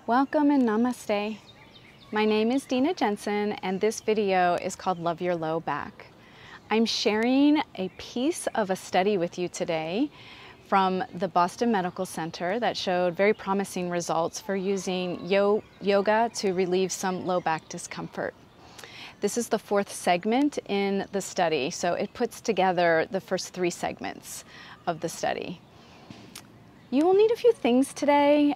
Welcome and namaste. My name is Dena Jensen and this video is called Love Your Low Back. I'm sharing a piece of a study with you today from the Boston Medical Center that showed very promising results for using yoga to relieve some low back discomfort. This is the fourth segment in the study, so it puts together the first three segments of the study. You will need a few things today.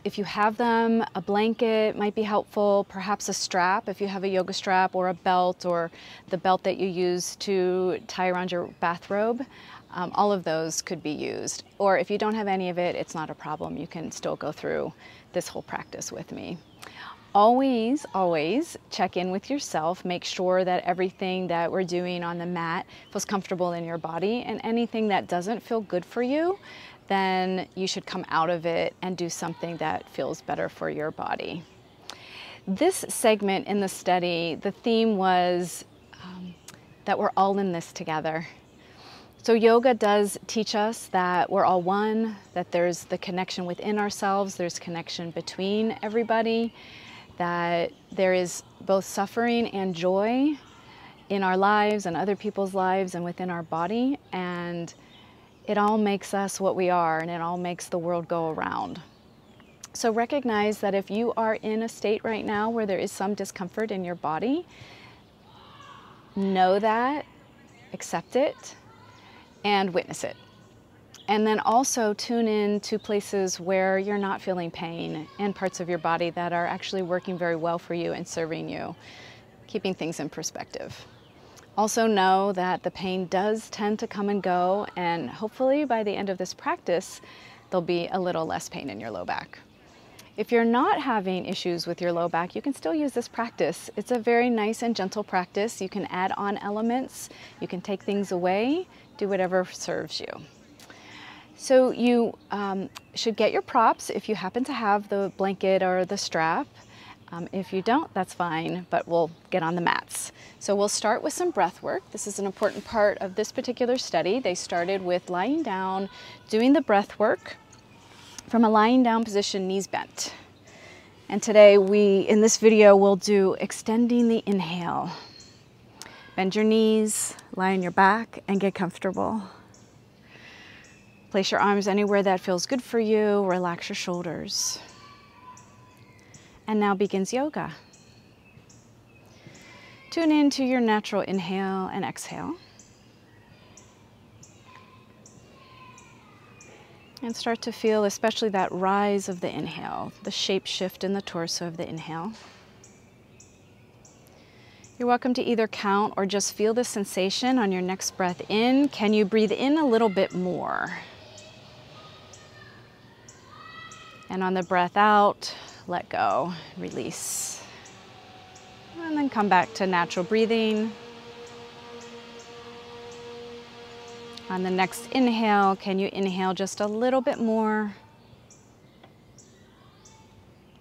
If you have them, a blanket might be helpful, perhaps a strap if you have a yoga strap, or a belt, or the belt that you use to tie around your bathrobe. All of those could be used. Or if you don't have any of it, it's not a problem. You can still go through this whole practice with me. Always, always check in with yourself. Make sure that everything that we're doing on the mat feels comfortable in your body, and anything that doesn't feel good for you, then you should come out of it and do something that feels better for your body. This segment in the study, the theme was that we're all in this together. So yoga does teach us that we're all one, that there's the connection within ourselves, there's connection between everybody, that there is both suffering and joy in our lives and other people's lives and within our body, and it all makes us what we are, and it all makes the world go around. So recognize that if you are in a state right now where there is some discomfort in your body, know that, accept it, and witness it. And then also tune in to places where you're not feeling pain and parts of your body that are actually working very well for you and serving you, keeping things in perspective. Also know that the pain does tend to come and go, and hopefully by the end of this practice, there'll be a little less pain in your low back. If you're not having issues with your low back, you can still use this practice. It's a very nice and gentle practice. You can add on elements, you can take things away, do whatever serves you. So you should get your props if you happen to have the blanket or the strap. If you don't, that's fine, but we'll get on the mats. So we'll start with some breath work. This is an important part of this particular study. They started with lying down, doing the breath work from a lying down position, knees bent. And today in this video, we'll do extending the inhale. Bend your knees, lie on your back, and get comfortable. Place your arms anywhere that feels good for you. Relax your shoulders. And now begins yoga. Tune into your natural inhale and exhale. And start to feel especially that rise of the inhale, the shape shift in the torso of the inhale. You're welcome to either count or just feel the sensation on your next breath in. Can you breathe in a little bit more? And on the breath out, let go, release. And then come back to natural breathing. On the next inhale, can you inhale just a little bit more?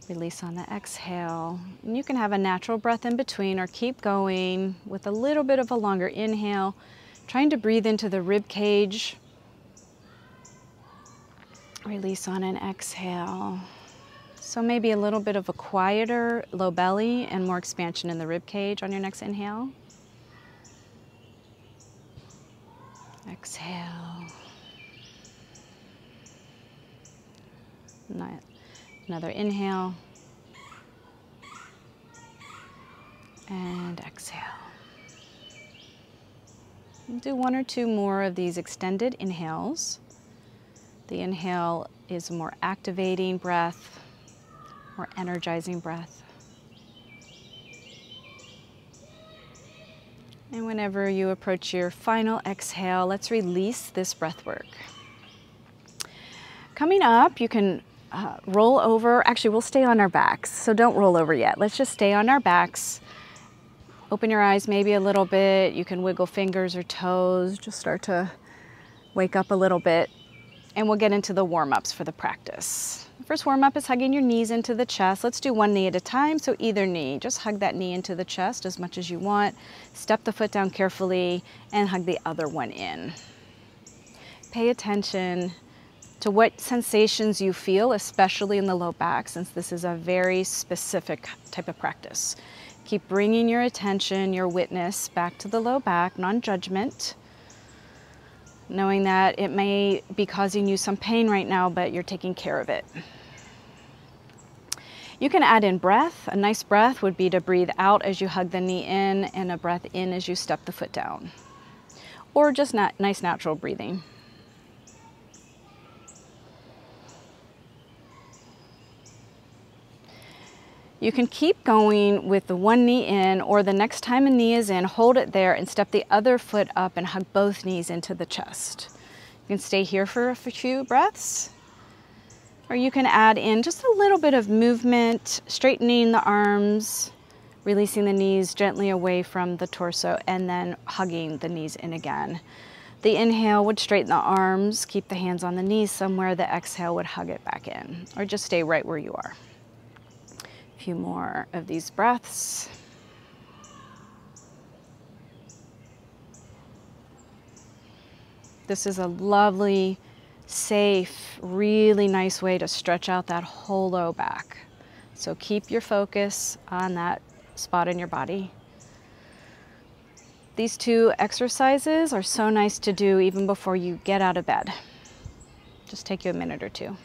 Release on the exhale. And you can have a natural breath in between or keep going with a little bit of a longer inhale, trying to breathe into the rib cage. Release on an exhale. So maybe a little bit of a quieter low belly and more expansion in the rib cage on your next inhale. Exhale. Another inhale. And exhale. Do one or two more of these extended inhales. The inhale is a more activating breath, more energizing breath. And whenever you approach your final exhale, let's release this breath work. Coming up, you can roll over. Actually, we'll stay on our backs, so don't roll over yet. Let's just stay on our backs. Open your eyes maybe a little bit. You can wiggle fingers or toes. Just start to wake up a little bit. And we'll get into the warm-ups for the practice. The first warm-up is hugging your knees into the chest. Let's do one knee at a time, so either knee. Just hug that knee into the chest as much as you want. Step the foot down carefully and hug the other one in. Pay attention to what sensations you feel, especially in the low back, since this is a very specific type of practice. Keep bringing your attention, your witness, back to the low back, non-judgment, knowing that it may be causing you some pain right now, but you're taking care of it. You can add in breath. A nice breath would be to breathe out as you hug the knee in, and a breath in as you step the foot down. Or just nice natural breathing. You can keep going with the one knee in, or the next time a knee is in, hold it there and step the other foot up and hug both knees into the chest. You can stay here for a few breaths, or you can add in just a little bit of movement, straightening the arms, releasing the knees gently away from the torso, and then hugging the knees in again. The inhale would straighten the arms, keep the hands on the knees somewhere. The exhale would hug it back in, or just stay right where you are. A few more of these breaths. This is a lovely, safe, really nice way to stretch out that whole low back. So keep your focus on that spot in your body. These two exercises are so nice to do even before you get out of bed. Just take you a minute or two.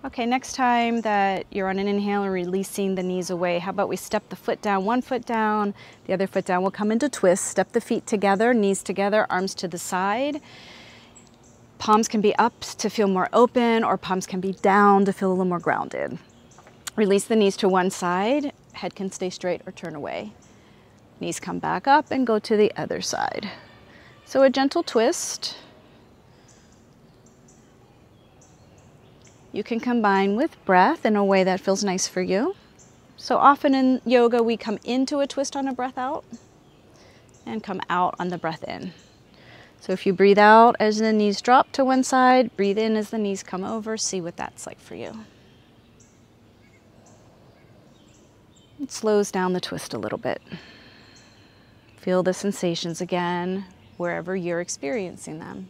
Okay, next time that you're on an inhale and releasing the knees away, how about we step the foot down, one foot down, the other foot down. We'll come into twist, step the feet together, knees together, arms to the side. Palms can be up to feel more open, or palms can be down to feel a little more grounded. Release the knees to one side, head can stay straight or turn away. Knees come back up and go to the other side. So a gentle twist. You can combine with breath in a way that feels nice for you. So often in yoga, we come into a twist on a breath out and come out on the breath in. So if you breathe out as the knees drop to one side, breathe in as the knees come over, see what that's like for you. It slows down the twist a little bit. Feel the sensations again, wherever you're experiencing them.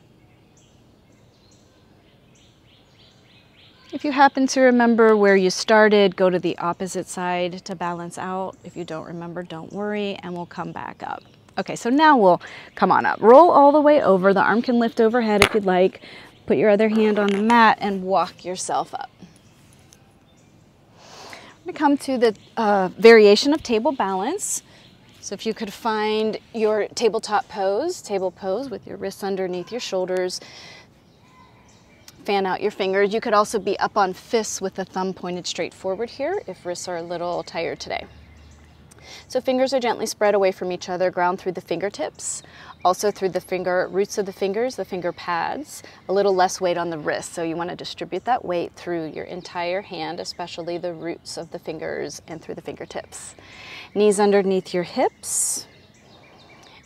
If you happen to remember where you started, go to the opposite side to balance out. If you don't remember, don't worry, and we'll come back up. Okay, so now we'll come on up. Roll all the way over. The arm can lift overhead if you'd like. Put your other hand on the mat and walk yourself up. We're going to come to the variation of table balance. So if you could find your tabletop pose, table pose with your wrists underneath your shoulders, fan out your fingers. You could also be up on fists with the thumb pointed straight forward here if wrists are a little tired today. So fingers are gently spread away from each other, ground through the fingertips, also through the roots of the fingers, the finger pads, a little less weight on the wrist. So you want to distribute that weight through your entire hand, especially the roots of the fingers and through the fingertips. Knees underneath your hips.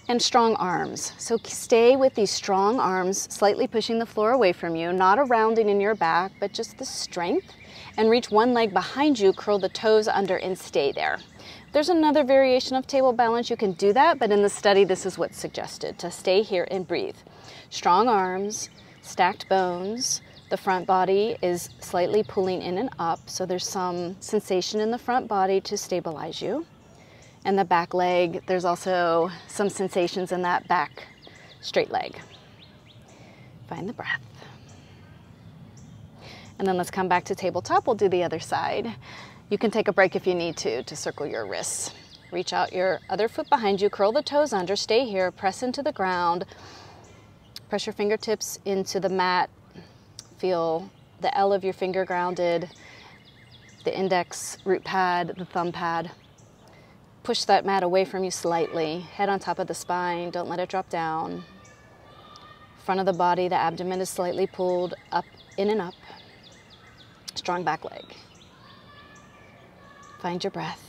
And strong arms. So stay with these strong arms, slightly pushing the floor away from you, not a rounding in your back, but just the strength. And reach one leg behind you, curl the toes under and stay there. There's another variation of table balance, you can do that, but in the study this is what's suggested, to stay here and breathe. Strong arms, stacked bones, the front body is slightly pulling in and up, so there's some sensation in the front body to stabilize you. And the back leg, there's also some sensations in that back straight leg. Find the breath. And then let's come back to tabletop. We'll do the other side. You can take a break if you need to circle your wrists. Reach out your other foot behind you, curl the toes under, stay here, press into the ground. Press your fingertips into the mat. Feel the L of your finger grounded, the index root pad, the thumb pad. Push that mat away from you slightly. Head on top of the spine. Don't let it drop down. Front of the body, the abdomen is slightly pulled up, in and up. Strong back leg. Find your breath.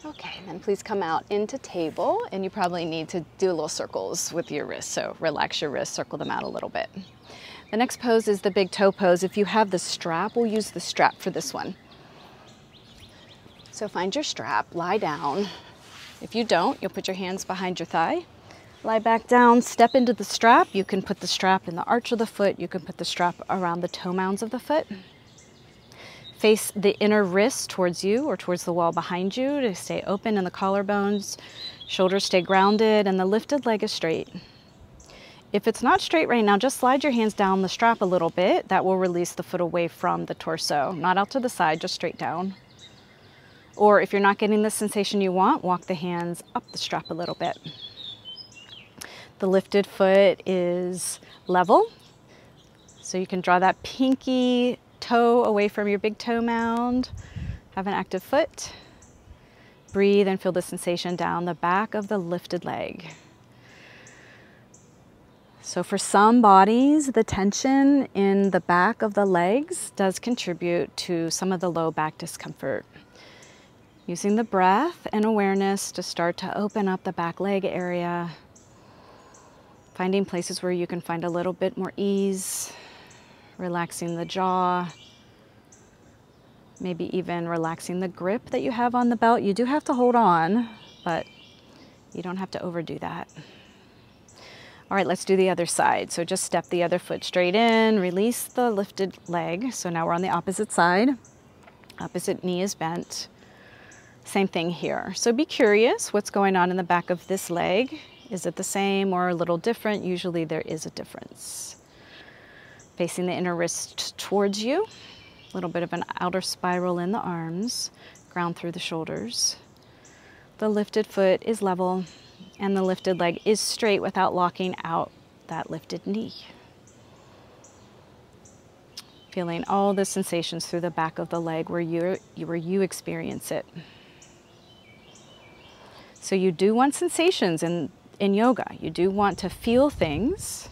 Okay, then please come out into table, and you probably need to do little circles with your wrists. So relax your wrists, circle them out a little bit. The next pose is the big toe pose. If you have the strap, we'll use the strap for this one. So find your strap, lie down. If you don't, you'll put your hands behind your thigh, Lie back down, step into the strap. You can put the strap in the arch of the foot. You can put the strap around the toe mounds of the foot. Face the inner wrist towards you or towards the wall behind you to stay open in the collarbones. Shoulders stay grounded and the lifted leg is straight. If it's not straight right now, just slide your hands down the strap a little bit. That will release the foot away from the torso, not out to the side, just straight down. Or if you're not getting the sensation you want, walk the hands up the strap a little bit. The lifted foot is level. So you can draw that pinky toe away from your big toe mound. Have an active foot. Breathe and feel the sensation down the back of the lifted leg. So for some bodies, the tension in the back of the legs does contribute to some of the low back discomfort. Using the breath and awareness to start to open up the back leg area. Finding places where you can find a little bit more ease, relaxing the jaw, maybe even relaxing the grip that you have on the belt. You do have to hold on, but you don't have to overdo that. All right, let's do the other side. So just step the other foot straight in, release the lifted leg. So now we're on the opposite side. Opposite knee is bent. Same thing here. So be curious what's going on in the back of this leg. Is it the same or a little different? Usually there is a difference. Facing the inner wrist towards you. A little bit of an outer spiral in the arms. Ground through the shoulders. The lifted foot is level and the lifted leg is straight without locking out that lifted knee. Feeling all the sensations through the back of the leg where you experience it. So you do want sensations in yoga. You do want to feel things.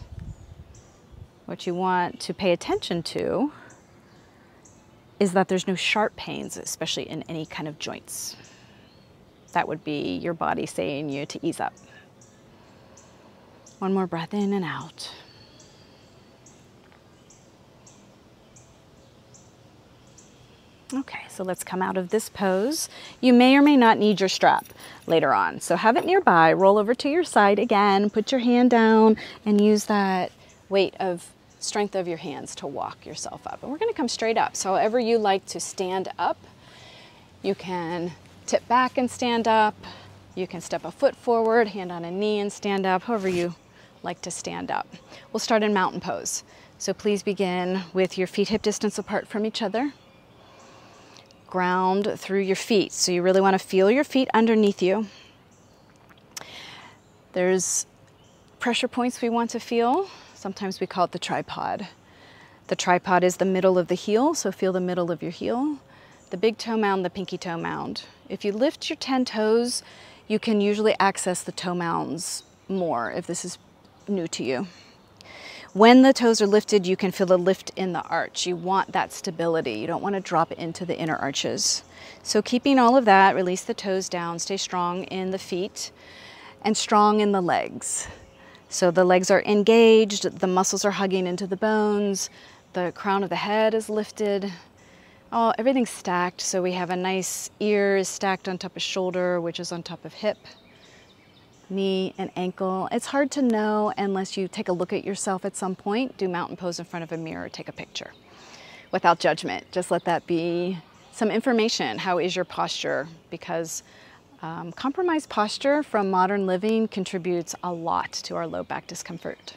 What you want to pay attention to is that there's no sharp pains, especially in any kind of joints. That would be your body saying you to ease up. One more breath in and out. Okay, so let's come out of this pose. You may or may not need your strap later on. So have it nearby, roll over to your side again, put your hand down and use that weight of strength of your hands to walk yourself up. And we're gonna come straight up. So however you like to stand up, you can tip back and stand up. You can step a foot forward, hand on a knee and stand up, however you like to stand up. We'll start in mountain pose. So please begin with your feet hip distance apart from each other. Ground through your feet. So you really want to feel your feet underneath you. There's pressure points we want to feel. Sometimes we call it the tripod. The tripod is the middle of the heel, so feel the middle of your heel. The big toe mound, the pinky toe mound. If you lift your 10 toes, you can usually access the toe mounds more if this is new to you. When the toes are lifted, you can feel the lift in the arch. You want that stability. You don't want to drop into the inner arches. So keeping all of that, release the toes down, stay strong in the feet and strong in the legs. So the legs are engaged, the muscles are hugging into the bones, the crown of the head is lifted. Oh, everything's stacked. So we have a nice ear is stacked on top of shoulder, which is on top of hip. Knee and ankle. It's hard to know unless you take a look at yourself at some point. Do mountain pose in front of a mirror, take a picture without judgment. Just let that be some information. How is your posture? Because compromised posture from modern living contributes a lot to our low back discomfort.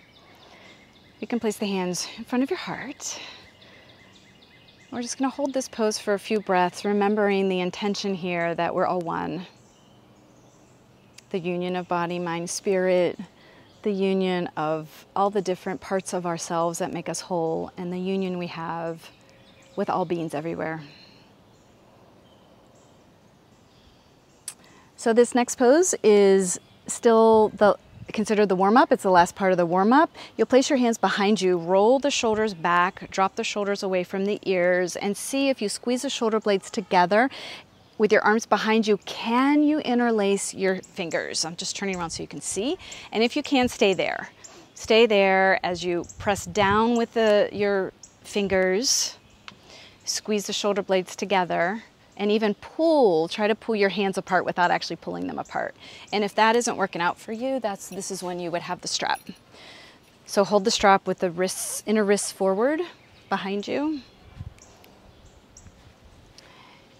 You can place the hands in front of your heart. We're just going to hold this pose for a few breaths, remembering the intention here that we're all one. The union of body, mind, spirit, the union of all the different parts of ourselves that make us whole, and the union we have with all beings everywhere. So this next pose is still considered the warm-up. It's the last part of the warm-up. You'll place your hands behind you, roll the shoulders back, drop the shoulders away from the ears, and see if you squeeze the shoulder blades together with your arms behind you, can you interlace your fingers? I'm just turning around so you can see. And if you can, stay there. Stay there as you press down with your fingers, squeeze the shoulder blades together, and even pull, try to pull your hands apart without actually pulling them apart. And if that isn't working out for you, this is when you would have the strap. So hold the strap with the wrists, inner wrists forward behind you.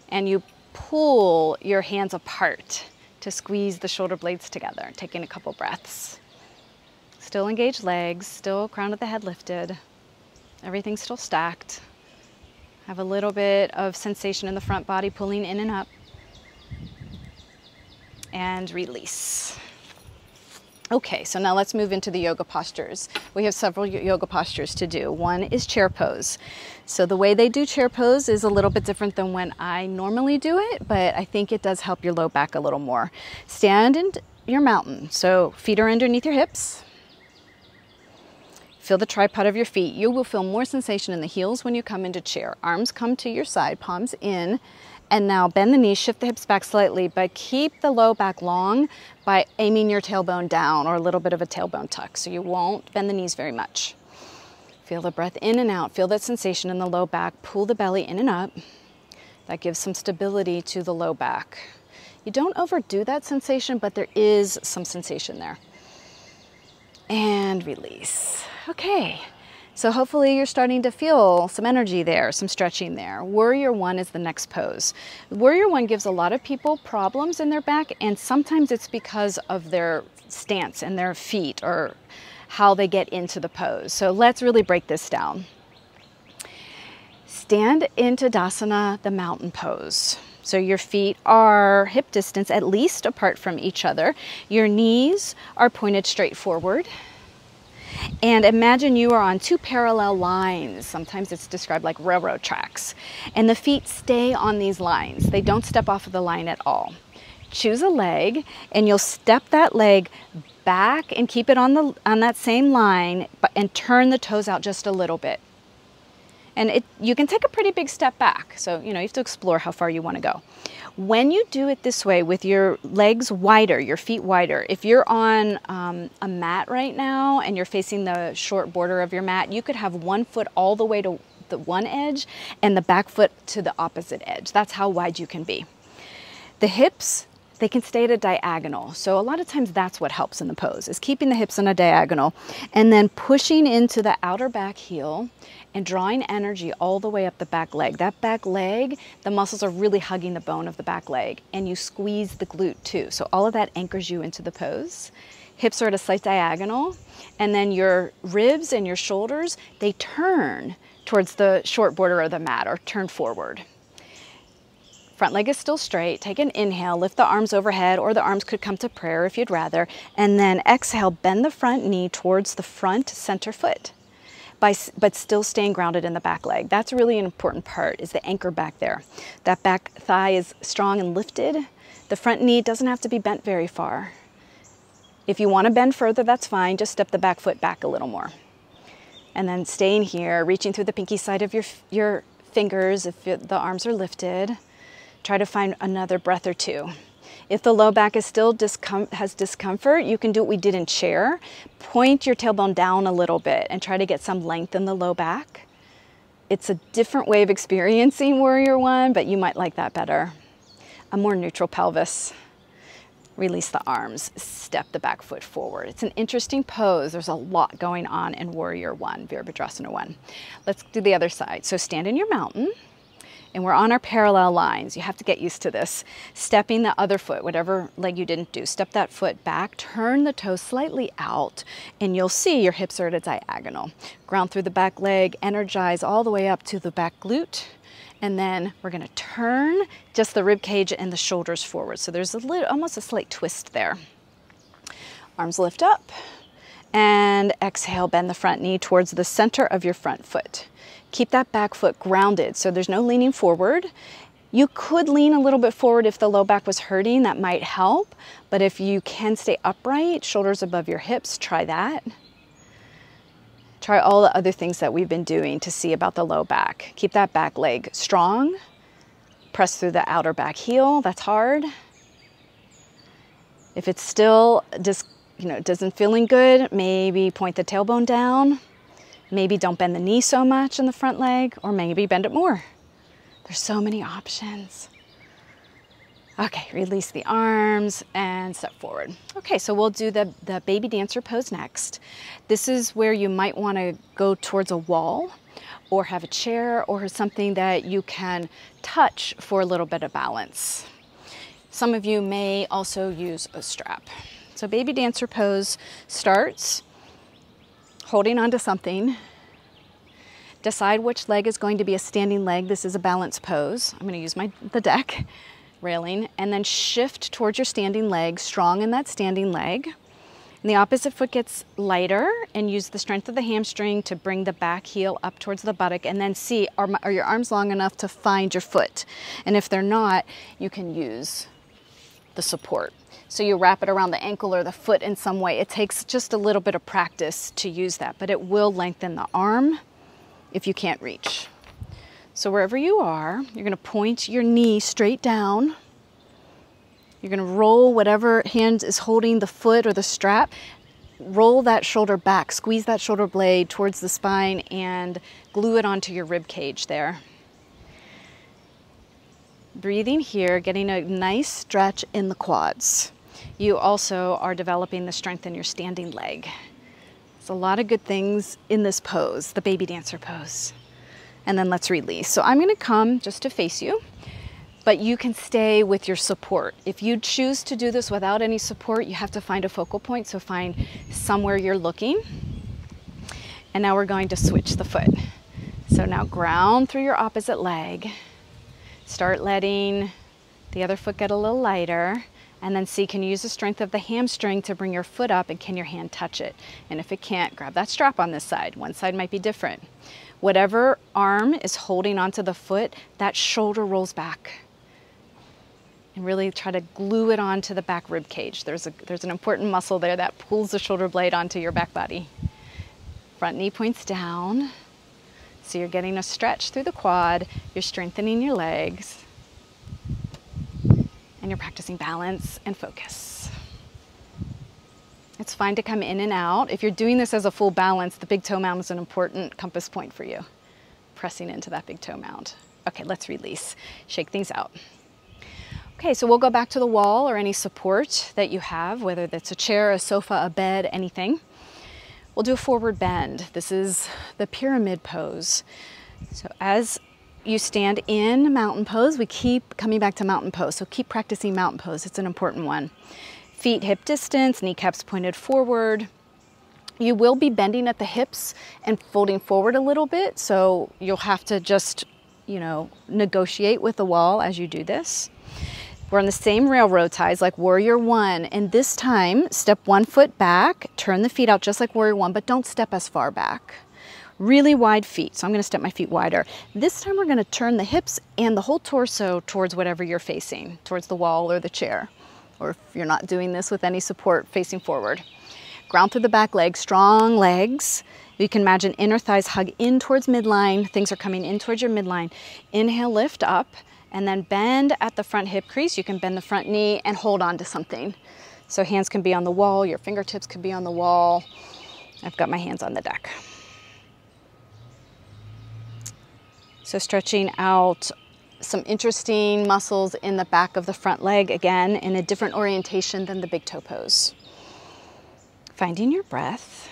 And you pull your hands apart to squeeze the shoulder blades together, taking a couple breaths. Still engaged legs, still crown of the head lifted. Everything's still stacked. Have a little bit of sensation in the front body, pulling in and up. And release. Okay, so now let's move into the yoga postures. We have several yoga postures to do. One is chair pose. So the way they do chair pose is a little bit different than when I normally do it, but I think it does help your low back a little more. Stand in your mountain. So feet are underneath your hips. Feel the tripod of your feet. You will feel more sensation in the heels when you come into chair. Arms come to your side, palms in. And now bend the knees, shift the hips back slightly, but keep the low back long by aiming your tailbone down or a little bit of a tailbone tuck. So you won't bend the knees very much. Feel the breath in and out. Feel that sensation in the low back. Pull the belly in and up. That gives some stability to the low back. You don't overdo that sensation, but there is some sensation there. And release. Okay. So hopefully you're starting to feel some energy there, some stretching there. Warrior One is the next pose. Warrior One gives a lot of people problems in their back, and sometimes it's because of their stance and their feet or how they get into the pose. So let's really break this down. Stand into Tadasana, the mountain pose. So your feet are hip distance at least apart from each other. Your knees are pointed straight forward. And imagine you are on two parallel lines. Sometimes it's described like railroad tracks. And the feet stay on these lines. They don't step off of the line at all. Choose a leg and you'll step that leg back and keep it on that same line, and turn the toes out just a little bit. And you can take a pretty big step back. So, you have to explore how far you want to go. When you do it this way with your legs wider, your feet wider, if you're on a mat right now and you're facing the short border of your mat, you could have one foot all the way to the one edge and the back foot to the opposite edge. That's how wide you can be. The hips, they can stay at a diagonal. So a lot of times that's what helps in the pose, is keeping the hips on a diagonal and then pushing into the outer back heel and drawing energy all the way up the back leg. That back leg, the muscles are really hugging the bone of the back leg, and you squeeze the glute too. So all of that anchors you into the pose. Hips are at a slight diagonal, and then your ribs and your shoulders, they turn towards the short border of the mat or turn forward. Front leg is still straight. Take an inhale, lift the arms overhead, or the arms could come to prayer if you'd rather. And then exhale, bend the front knee towards the front center foot, but still staying grounded in the back leg. That's really an important part, is the anchor back there. That back thigh is strong and lifted. The front knee doesn't have to be bent very far. If you want to bend further, that's fine. Just step the back foot back a little more. And then staying here, reaching through the pinky side of your fingers if the arms are lifted. Try to find another breath or two. If the low back is still has discomfort, you can do what we did in chair. Point your tailbone down a little bit and try to get some length in the low back. It's a different way of experiencing Warrior One, but you might like that better. A more neutral pelvis. Release the arms, step the back foot forward. It's an interesting pose. There's a lot going on in Warrior One, Virabhadrasana One. Let's do the other side. So stand in your mountain. And we're on our parallel lines. You have to get used to this. Stepping the other foot, whatever leg you didn't do, step that foot back, turn the toes slightly out, and you'll see your hips are at a diagonal. Ground through the back leg, energize all the way up to the back glute, and then we're gonna turn just the rib cage and the shoulders forward. So there's almost a slight twist there. Arms lift up, and exhale, bend the front knee towards the center of your front foot. Keep that back foot grounded, so there's no leaning forward. You could lean a little bit forward if the low back was hurting, that might help. But if you can stay upright, shoulders above your hips, try that. Try all the other things that we've been doing to see about the low back. Keep that back leg strong. Press through the outer back heel, that's hard. If it's still just, doesn't feeling good, maybe point the tailbone down. Maybe don't bend the knee so much in the front leg, or maybe bend it more. There's so many options. Okay, release the arms and step forward. Okay, so we'll do the baby dancer pose next. This is where you might want to go towards a wall or have a chair or something that you can touch for a little bit of balance. Some of you may also use a strap. So baby dancer pose starts holding onto something. Decide which leg is going to be a standing leg. This is a balance pose. I'm going to use the deck railing, and then shift towards your standing leg, strong in that standing leg. And the opposite foot gets lighter, and use the strength of the hamstring to bring the back heel up towards the buttock, and then see, are your arms long enough to find your foot? And if they're not, you can use the support. So you wrap it around the ankle or the foot in some way. It takes just a little bit of practice to use that, but it will lengthen the arm if you can't reach. So wherever you are, you're going to point your knee straight down. You're going to roll whatever hand is holding the foot or the strap. Roll that shoulder back, squeeze that shoulder blade towards the spine and glue it onto your rib cage there. Breathing here, getting a nice stretch in the quads. You also are developing the strength in your standing leg. There's a lot of good things in this pose, the baby dancer pose. And then let's release. So I'm going to come just to face you, but you can stay with your support. If you choose to do this without any support, you have to find a focal point. So find somewhere you're looking. And now we're going to switch the foot. So now ground through your opposite leg. Start letting the other foot get a little lighter. And then see, can you use the strength of the hamstring to bring your foot up, and can your hand touch it? And if it can't, grab that strap on this side. One side might be different. Whatever arm is holding onto the foot, that shoulder rolls back. And really try to glue it onto the back rib cage. There's an important muscle there that pulls the shoulder blade onto your back body. Front knee points down. So you're getting a stretch through the quad. You're strengthening your legs. And you're practicing balance and focus. It's fine to come in and out. If you're doing this as a full balance, the big toe mound is an important compass point for you. Pressing into that big toe mound. Okay, let's release. Shake things out. Okay, so we'll go back to the wall or any support that you have, whether that's a chair, a sofa, a bed, anything. We'll do a forward bend. This is the pyramid pose. So as you stand in mountain pose, we keep coming back to mountain pose. So keep practicing mountain pose. It's an important one. Feet hip distance, kneecaps pointed forward. You will be bending at the hips and folding forward a little bit. So you'll have to just, negotiate with the wall as you do this. We're on the same railroad ties like warrior one. And this time, step one foot back, turn the feet out just like warrior one, but don't step as far back. Really wide feet, so I'm going to step my feet wider. This time we're going to turn the hips and the whole torso towards whatever you're facing, towards the wall or the chair. Or if you're not doing this with any support, facing forward. Ground through the back leg, strong legs. You can imagine inner thighs hug in towards midline. Things are coming in towards your midline. Inhale, lift up, and then bend at the front hip crease. You can bend the front knee and hold on to something. So hands can be on the wall, your fingertips could be on the wall. I've got my hands on the deck. So stretching out some interesting muscles in the back of the front leg, again, in a different orientation than the big toe pose. Finding your breath.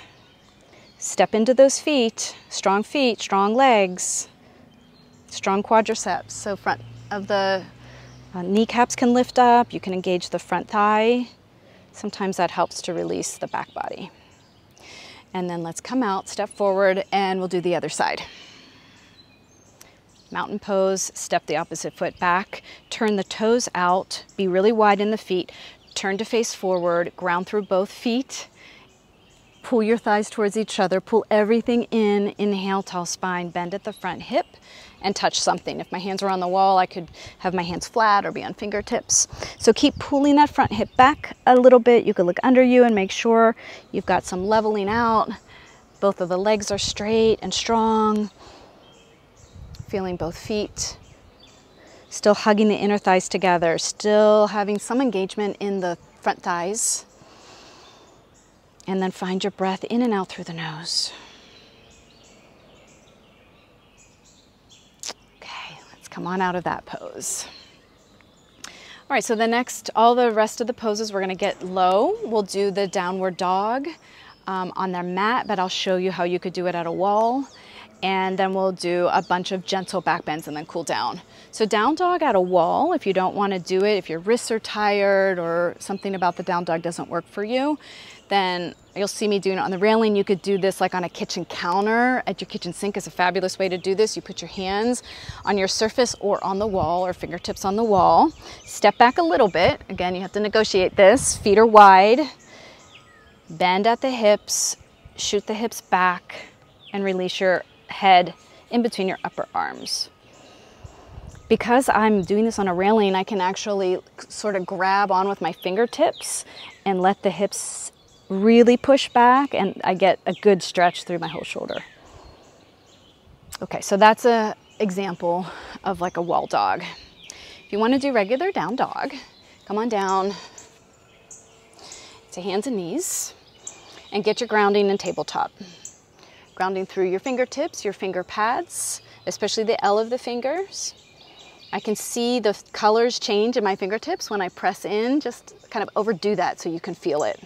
Step into those feet, strong legs, strong quadriceps. So front of the kneecaps can lift up. You can engage the front thigh. Sometimes that helps to release the back body. And then let's come out, step forward, and we'll do the other side. Mountain pose, step the opposite foot back, turn the toes out, be really wide in the feet, turn to face forward, ground through both feet, pull your thighs towards each other, pull everything in, inhale, tall spine, bend at the front hip, and touch something. If my hands are on the wall, I could have my hands flat or be on fingertips. So keep pulling that front hip back a little bit. You can look under you and make sure you've got some leveling out. Both of the legs are straight and strong. Feeling both feet, still hugging the inner thighs together, still having some engagement in the front thighs. And then find your breath in and out through the nose. Okay, let's come on out of that pose. All right, so all the rest of the poses, we're gonna get low. We'll do the downward dog on their mat, but I'll show you how you could do it at a wall. And then we'll do a bunch of gentle back bends and then cool down. So down dog at a wall, if you don't wanna do it, if your wrists are tired or something about the down dog doesn't work for you, then you'll see me doing it on the railing. You could do this like on a kitchen counter at your kitchen sink is a fabulous way to do this. You put your hands on your surface or on the wall or fingertips on the wall. Step back a little bit. Again, you have to negotiate this. Feet are wide. Bend at the hips. Shoot the hips back and release your head in between your upper arms. Because I'm doing this on a railing, I can actually sort of grab on with my fingertips and let the hips really push back, and I get a good stretch through my whole shoulder. Okay, so that's an example of like a wall dog. If you want to do regular down dog, come on down to hands and knees and get your grounding in tabletop. Grounding through your fingertips, your finger pads, especially the L of the fingers. I can see the colors change in my fingertips when I press in. Just kind of overdo that so you can feel it.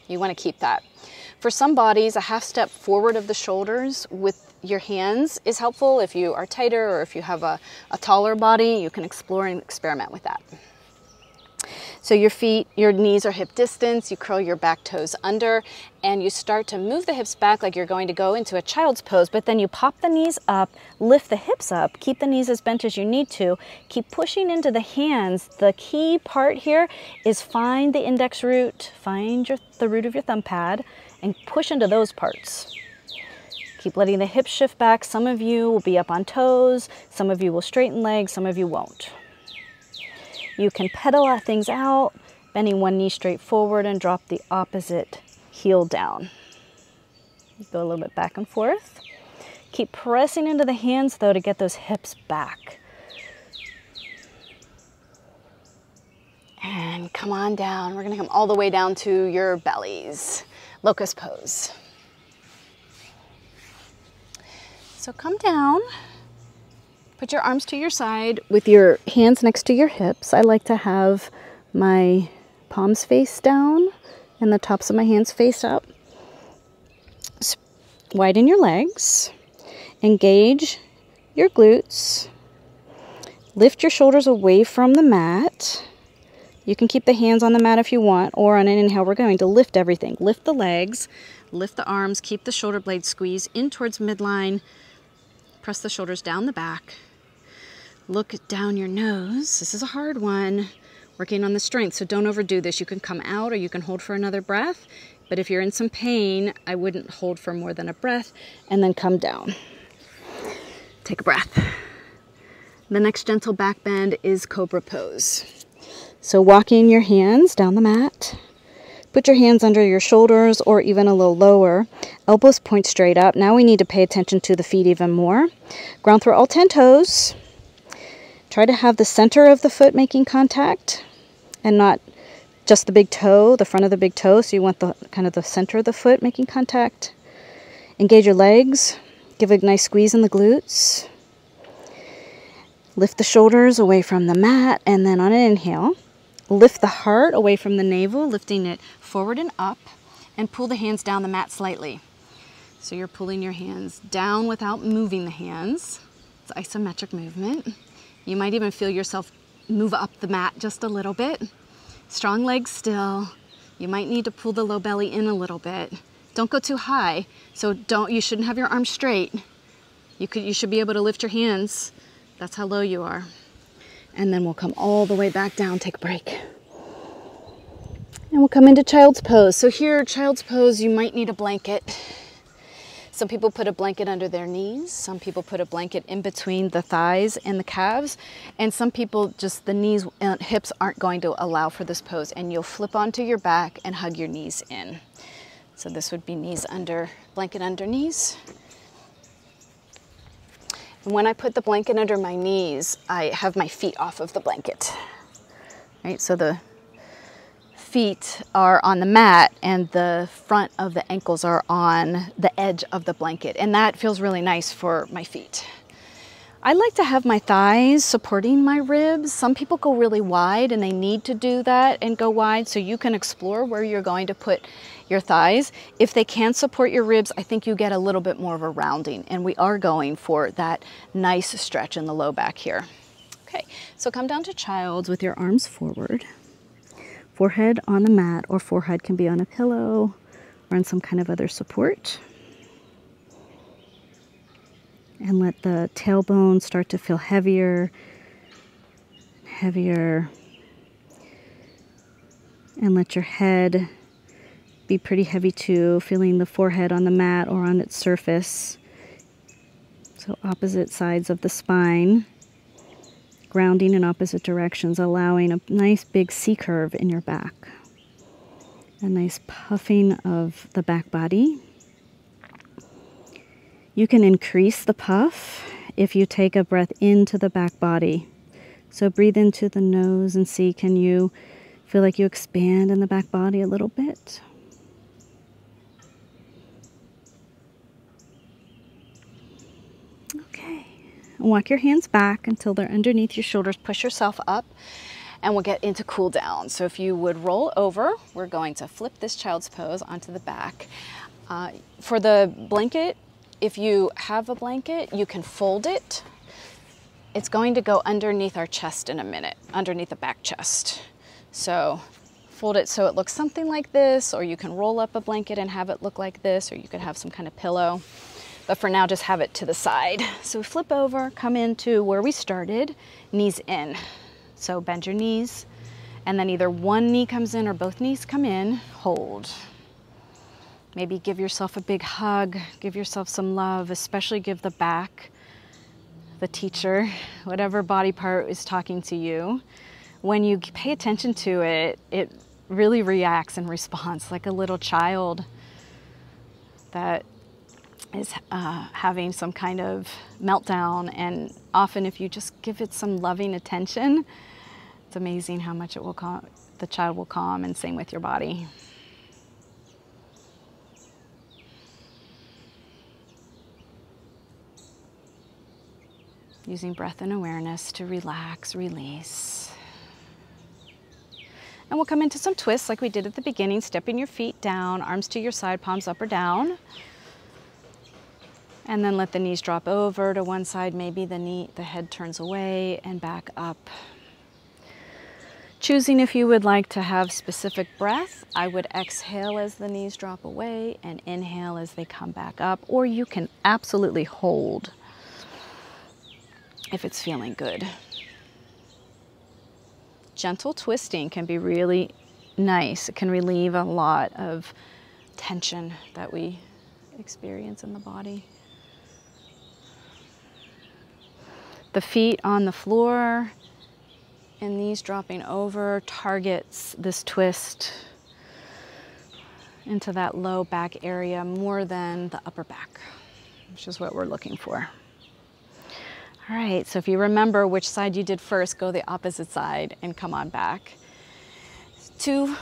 You want to keep that. For some bodies, a half step forward of the shoulders with your hands is helpful. If you are tighter or if you have a taller body, you can explore and experiment with that. So your feet, your knees are hip distance, you curl your back toes under, and you start to move the hips back like you're going to go into a child's pose, but then you pop the knees up, lift the hips up, keep the knees as bent as you need to, keep pushing into the hands. The key part here is find the index root, find the root of your thumb pad, and push into those parts. Keep letting the hips shift back. Some of you will be up on toes, some of you will straighten legs, some of you won't. You can pedal things out, bending one knee straight forward and drop the opposite heel down. Go a little bit back and forth. Keep pressing into the hands though to get those hips back. And come on down. We're gonna come all the way down to your bellies. Locust pose. So come down. Put your arms to your side with your hands next to your hips. I like to have my palms face down and the tops of my hands face up. Widen your legs. Engage your glutes. Lift your shoulders away from the mat. You can keep the hands on the mat if you want, or on an inhale, we're going to lift everything. Lift the legs, lift the arms, keep the shoulder blades squeezed in towards midline. Press the shoulders down the back. Look down your nose. This is a hard one. Working on the strength, so don't overdo this. You can come out or you can hold for another breath. But if you're in some pain, I wouldn't hold for more than a breath and then come down. Take a breath. The next gentle back bend is cobra pose. So walking your hands down the mat. Put your hands under your shoulders or even a little lower. Elbows point straight up. Now we need to pay attention to the feet even more. Ground through all 10 toes. Try to have the center of the foot making contact and not just the big toe, the front of the big toe. So you want the kind of the center of the foot making contact. Engage your legs. Give a nice squeeze in the glutes. Lift the shoulders away from the mat, and then on an inhale, lift the heart away from the navel, lifting it forward and up, and pull the hands down the mat slightly. So you're pulling your hands down without moving the hands. It's isometric movement. You might even feel yourself move up the mat just a little bit. Strong legs still. You might need to pull the low belly in a little bit. Don't go too high. So you shouldn't have your arms straight. You should be able to lift your hands. That's how low you are. And then we'll come all the way back down, take a break. And we'll come into child's pose. So here, child's pose, you might need a blanket. Some people put a blanket under their knees. Some people put a blanket in between the thighs and the calves. And some people just, the knees and hips aren't going to allow for this pose. And you'll flip onto your back and hug your knees in. So this would be knees under, blanket under knees. And when I put the blanket under my knees, I have my feet off of the blanket. Right, so the feet are on the mat and the front of the ankles are on the edge of the blanket, and that feels really nice for my feet. I like to have my thighs supporting my ribs. Some people go really wide and they need to do that and go wide, so you can explore where you're going to put your thighs. If they can support your ribs, I think you get a little bit more of a rounding, and we are going for that nice stretch in the low back here. Okay, so come down to child's with your arms forward. Forehead on the mat, or forehead can be on a pillow or on some kind of other support. And let the tailbone start to feel heavier, heavier. And let your head be pretty heavy too, feeling the forehead on the mat or on its surface. So opposite sides of the spine, grounding in opposite directions, allowing a nice big C curve in your back. A nice puffing of the back body. You can increase the puff if you take a breath into the back body. So breathe into the nose and see, can you feel like you expand in the back body a little bit? Okay. And walk your hands back until they're underneath your shoulders. Push yourself up and we'll get into cool down. So if you would roll over, we're going to flip this child's pose onto the back. For the blanket, if you have a blanket, you can fold it. It's going to go underneath our chest in a minute, underneath the back chest. So fold it so it looks something like this, or you can roll up a blanket and have it look like this, or you could have some kind of pillow. But for now, just have it to the side. So flip over, come into where we started, knees in. So bend your knees, and then either one knee comes in or both knees come in, hold. Maybe give yourself a big hug, give yourself some love, especially give the back, the teacher, whatever body part is talking to you. When you pay attention to it, it really reacts and responds like a little child that is having some kind of meltdown. And often if you just give it some loving attention, it's amazing how much it will calm, the child will calm, and same with your body. Using breath and awareness to relax, release. And we'll come into some twists like we did at the beginning, stepping your feet down, arms to your side, palms up or down. And then let the knees drop over to one side, maybe the head turns away and back up. Choosing if you would like to have specific breath, I would exhale as the knees drop away and inhale as they come back up, or you can absolutely hold if it's feeling good. Gentle twisting can be really nice. It can relieve a lot of tension that we experience in the body. The feet on the floor and knees dropping over targets this twist into that low back area more than the upper back, which is what we're looking for. All right, so if you remember which side you did first, go the opposite side and come on back. 2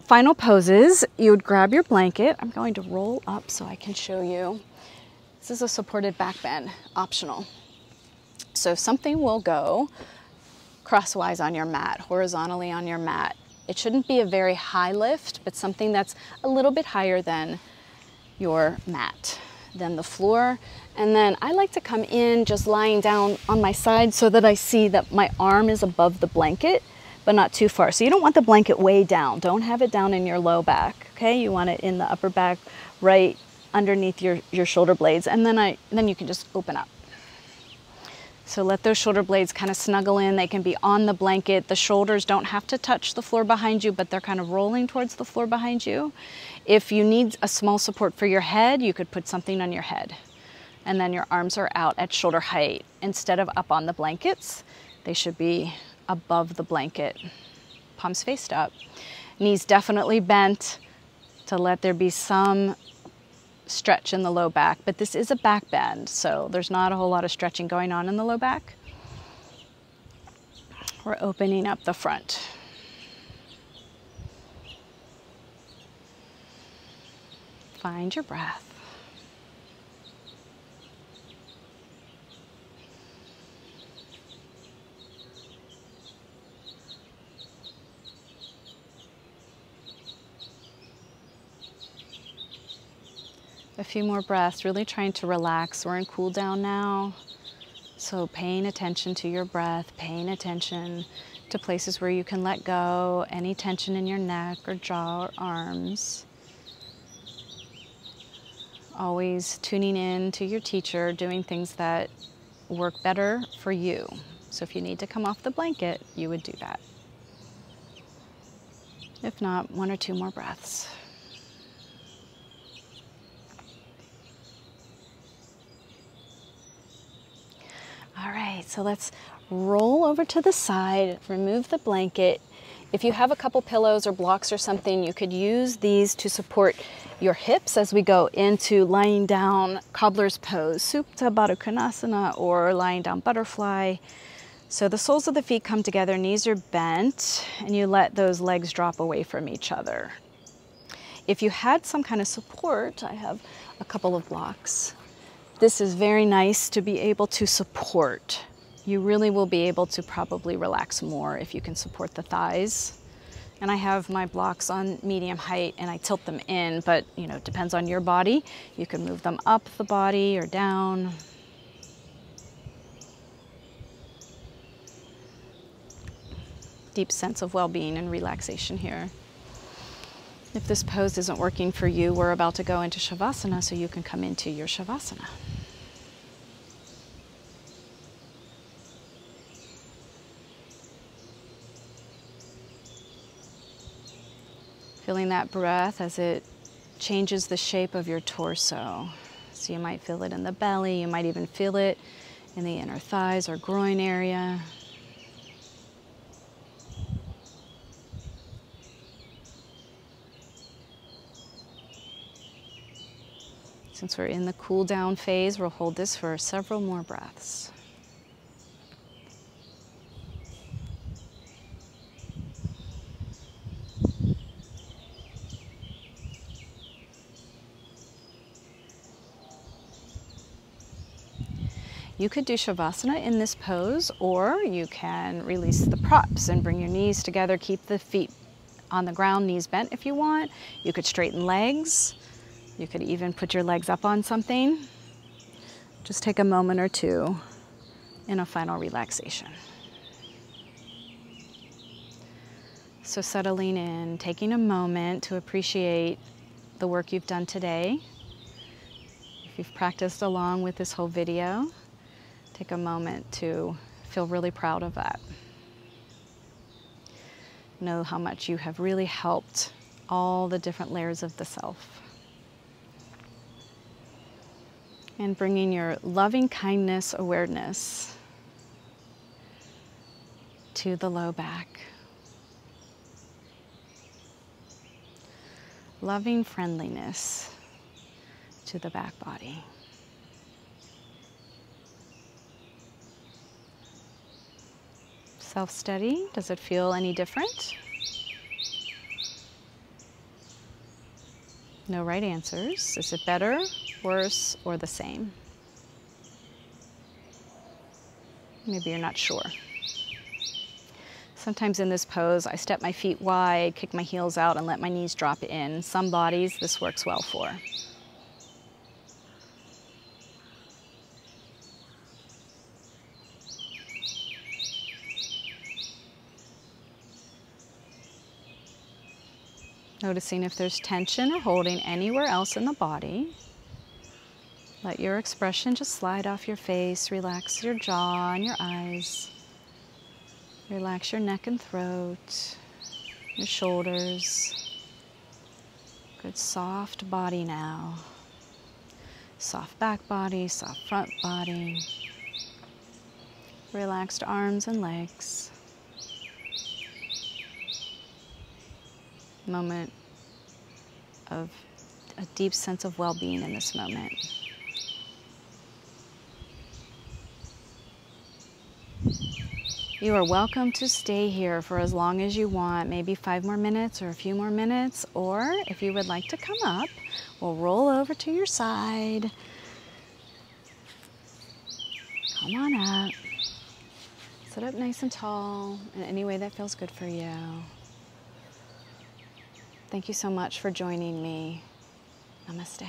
final poses. You would grab your blanket. I'm going to roll up so I can show you. This is a supported back bend, optional. So something will go crosswise on your mat, horizontally on your mat. It shouldn't be a very high lift, but something that's a little bit higher than your mat, than the floor. And then I like to come in just lying down on my side so that I see that my arm is above the blanket, but not too far. So you don't want the blanket way down. Don't have it down in your low back, okay? You want it in the upper back, right underneath your shoulder blades. And then you can just open up. So let those shoulder blades kind of snuggle in. They can be on the blanket. The shoulders don't have to touch the floor behind you, but they're kind of rolling towards the floor behind you. If you need a small support for your head, you could put something on your head. And then your arms are out at shoulder height. Instead of up on the blankets, they should be above the blanket. Palms faced up. Knees definitely bent to let there be some stretch in the low back, but this is a back bend, so there's not a whole lot of stretching going on in the low back. We're opening up the front. Find your breath. A few more breaths, really trying to relax. We're in cool down now. So paying attention to your breath, paying attention to places where you can let go, any tension in your neck or jaw or arms. Always tuning in to your teacher, doing things that work better for you. So if you need to come off the blanket, you would do that. If not, 1 or 2 more breaths. All right, so let's roll over to the side, remove the blanket. If you have a couple pillows or blocks or something, you could use these to support your hips as we go into lying down cobbler's pose, Supta Baddha Konasana, or lying down butterfly. So the soles of the feet come together, knees are bent, and you let those legs drop away from each other. If you had some kind of support, I have a couple of blocks. This is very nice to be able to support. You really will be able to probably relax more if you can support the thighs. And I have my blocks on medium height and I tilt them in, but it depends on your body. You can move them up the body or down. Deep sense of well-being and relaxation here. If this pose isn't working for you, we're about to go into Shavasana, so you can come into your Shavasana. Feeling that breath as it changes the shape of your torso. So you might feel it in the belly, you might even feel it in the inner thighs or groin area. Since we're in the cool down phase, we'll hold this for several more breaths. You could do Shavasana in this pose, or you can release the props and bring your knees together, keep the feet on the ground, knees bent if you want. You could straighten legs. You could even put your legs up on something. Just take a moment or two in a final relaxation. So settling in, taking a moment to appreciate the work you've done today. If you've practiced along with this whole video, take a moment to feel really proud of that. Know how much you have really helped all the different layers of the self. And bringing your loving kindness awareness to the low back. Loving friendliness to the back body. Self-study, does it feel any different? No right answers. Is it better, worse, or the same? Maybe you're not sure. Sometimes in this pose, I step my feet wide, kick my heels out, and let my knees drop in. Some bodies this works well for. Noticing if there's tension or holding anywhere else in the body. Let your expression just slide off your face. Relax your jaw and your eyes. Relax your neck and throat, your shoulders. Good soft body now. Soft back body, soft front body. Relaxed arms and legs. Moment of a deep sense of well-being in this moment. You are welcome to stay here for as long as you want, maybe 5 more minutes or a few more minutes, or if you would like to come up, we'll roll over to your side. Come on up. Sit up nice and tall in any way that feels good for you. Thank you so much for joining me. Namaste.